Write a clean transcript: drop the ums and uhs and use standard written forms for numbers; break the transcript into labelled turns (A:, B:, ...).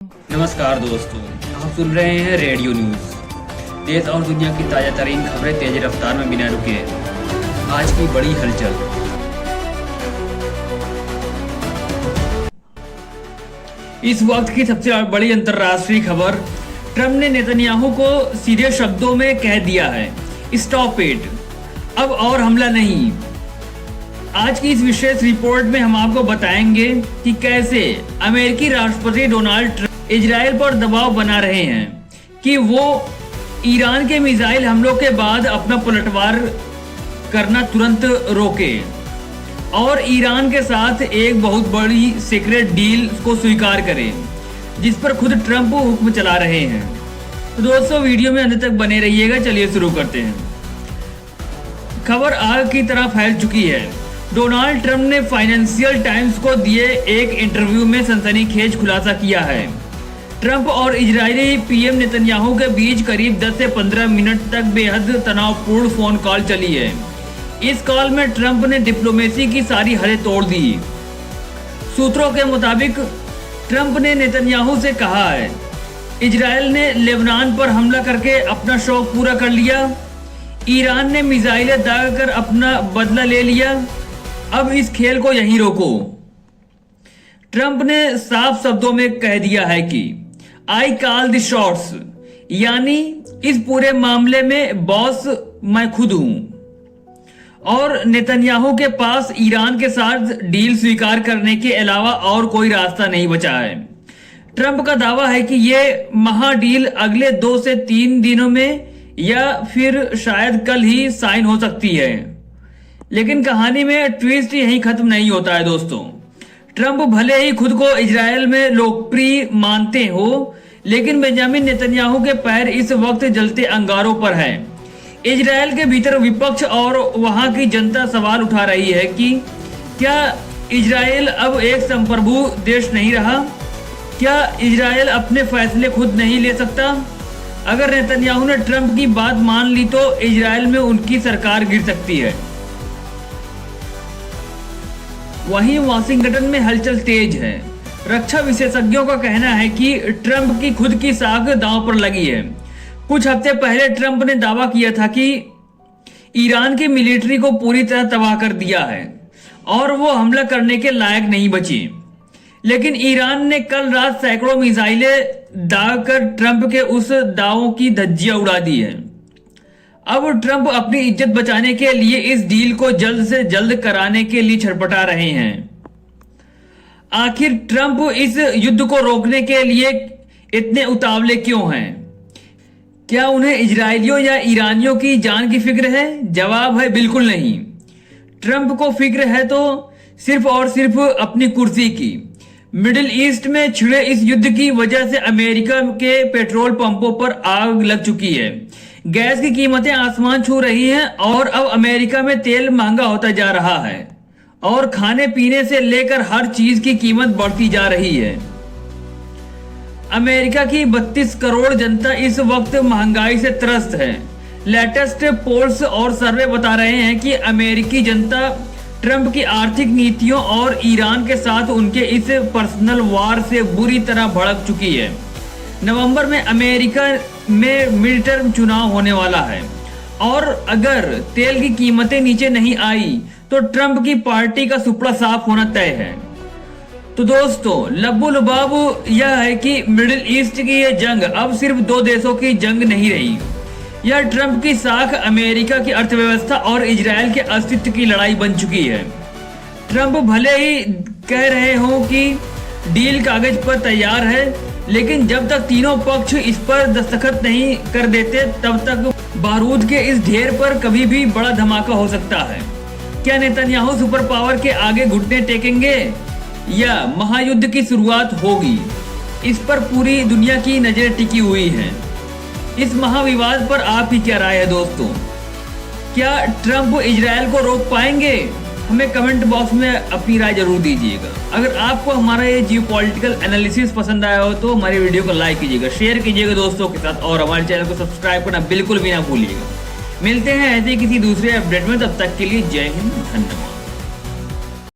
A: नमस्कार दोस्तों, आप सुन रहे हैं रेडियो न्यूज। देश और दुनिया की ताजा तरीन खबरें तेज रफ्तार में बिना रुके। आज की बड़ी हलचल। इस वक्त की सबसे बड़ी अंतर्राष्ट्रीय खबर, ट्रंप ने नेतन्याहू को सीधे शब्दों में कह दिया है, स्टॉप इट, अब और हमला नहीं। आज की इस विशेष रिपोर्ट में हम आपको बताएंगे कि कैसे अमेरिकी राष्ट्रपति डोनाल्ड ट्रंप इजराइल पर दबाव बना रहे हैं कि वो ईरान के मिसाइल हमलों के बाद अपना पलटवार करना तुरंत रोके और ईरान के साथ एक बहुत बड़ी सीक्रेट डील को स्वीकार करे, जिस पर खुद ट्रंप हुक्म चला रहे हैं। तो दोस्तों, वीडियो में अंत तक बने रहिएगा। चलिए शुरू करते हैं। खबर आग की तरह फैल चुकी है। डोनाल्ड ट्रंप ने फाइनेंशियल टाइम्स को दिए एक इंटरव्यू में सनसनीखेज खुलासा किया है। ट्रंप और इजरायली पीएम नेतन्याहू के बीच करीब 10 से 15 मिनट तक बेहद तनावपूर्ण फोन कॉल चली है। इस कॉल में ट्रंप ने डिप्लोमेसी की सारी हदें तोड़ दी। सूत्रों के मुताबिक ट्रंप ने नेतन्याहू से कहा है, इजरायल ने लेबनान पर हमला करके अपना शौक पूरा कर लिया, ईरान ने मिसाइलें दागकर अपना बदला ले लिया, अब इस खेल को यहीं रोको। ट्रंप ने साफ शब्दों में कह दिया है कि आई कॉल द शॉट्स, यानी इस पूरे मामले में बॉस मैं खुद हूं और नेतन्याहू के पास ईरान के साथ डील स्वीकार करने के अलावा और कोई रास्ता नहीं बचा है। ट्रंप का दावा है कि यह महाडील अगले 2 से 3 दिनों में या फिर शायद कल ही साइन हो सकती है। लेकिन कहानी में ट्विस्ट यहीं खत्म नहीं होता है दोस्तों। ट्रंप भले ही खुद को इजरायल में लोकप्रिय मानते हो, लेकिन बेंजामिन नेतन्याहू के पैर इस वक्त जलते अंगारों पर हैं। इजरायल के भीतर विपक्ष और वहां की जनता सवाल उठा रही है कि क्या इजरायल अब एक संप्रभु देश नहीं रहा? क्या इजरायल अपने फैसले खुद नहीं ले सकता? अगर नेतन्याहू ने ट्रंप की बात मान ली तो इजरायल में उनकी सरकार गिर सकती है। वहीं वाशिंगटन में हलचल तेज है। रक्षा विशेषज्ञों का कहना है कि ट्रंप की खुद की साख दांव पर लगी है। कुछ हफ्ते पहले ट्रंप ने दावा किया था कि ईरान की मिलिट्री को पूरी तरह तबाह कर दिया है और वो हमला करने के लायक नहीं बची। लेकिन ईरान ने कल रात सैकड़ों मिसाइलें दागकर ट्रंप के उस दावों की धज्जियां उड़ा दी है। अब ट्रंप अपनी इज्जत बचाने के लिए इस डील को जल्द से जल्द कराने के लिए छटपटा रहे हैं। आखिर ट्रंप इस युद्ध को रोकने के लिए इतने उतावले क्यों हैं? क्या उन्हें इजरायलियों या ईरानियों की जान की फिक्र है? जवाब है बिल्कुल नहीं। ट्रंप को फिक्र है तो सिर्फ और सिर्फ अपनी कुर्सी की। मिडिल ईस्ट में छिड़े इस युद्ध की वजह से अमेरिका के पेट्रोल पंपों पर आग लग चुकी है। गैस की कीमतें आसमान छू रही हैं और अब अमेरिका में तेल महंगा होता जा रहा है और खाने पीने से लेकर हर चीज की कीमत बढ़ती जा रही है। अमेरिका की 32 करोड़ जनता इस वक्त महंगाई से त्रस्त है। लेटेस्ट पोल्स और सर्वे बता रहे हैं कि अमेरिकी जनता ट्रंप की आर्थिक नीतियों और ईरान के साथ उनके इस पर्सनल वार से बुरी तरह भड़क चुकी है। नवंबर में अमेरिका में मिड टर्म चुनाव होने वाला है और अगर तेल की कीमतें नीचे नहीं आई तो ट्रंप की पार्टी का सुपड़ा साफ होना तय है। तो दोस्तों, लब्बू लुबाब यह है कि मिडिल ईस्ट की यह जंग अब सिर्फ 2 देशों की जंग नहीं रही। यह ट्रंप की साख अमेरिका की अर्थव्यवस्था और इजरायल के अस्तित्व की लड़ाई बन चुकी है। ट्रंप भले ही कह रहे हो कि डील कागज पर तैयार है, लेकिन जब तक तीनों पक्ष इस पर दस्तखत नहीं कर देते तब तक बारूद के इस ढेर पर कभी भी बड़ा धमाका हो सकता है। क्या नेतन्याहू सुपर पावर के आगे घुटने टेकेंगे या महायुद्ध की शुरुआत होगी? इस पर पूरी दुनिया की नजरें टिकी हुई हैं। इस महाविवाद पर आपकी क्या राय है दोस्तों? क्या ट्रंप इजरायल को रोक पाएंगे? हमें कमेंट बॉक्स में अपनी राय जरूर दीजिएगा। अगर आपको हमारा ये जियोपॉलिटिकल एनालिसिस पसंद आया हो तो हमारी वीडियो को लाइक कीजिएगा, शेयर कीजिएगा दोस्तों के साथ और हमारे चैनल को सब्सक्राइब करना बिल्कुल भी ना भूलिएगा। मिलते हैं ऐसे किसी दूसरे अपडेट में, तब तक के लिए जय हिंद, धन्यवाद।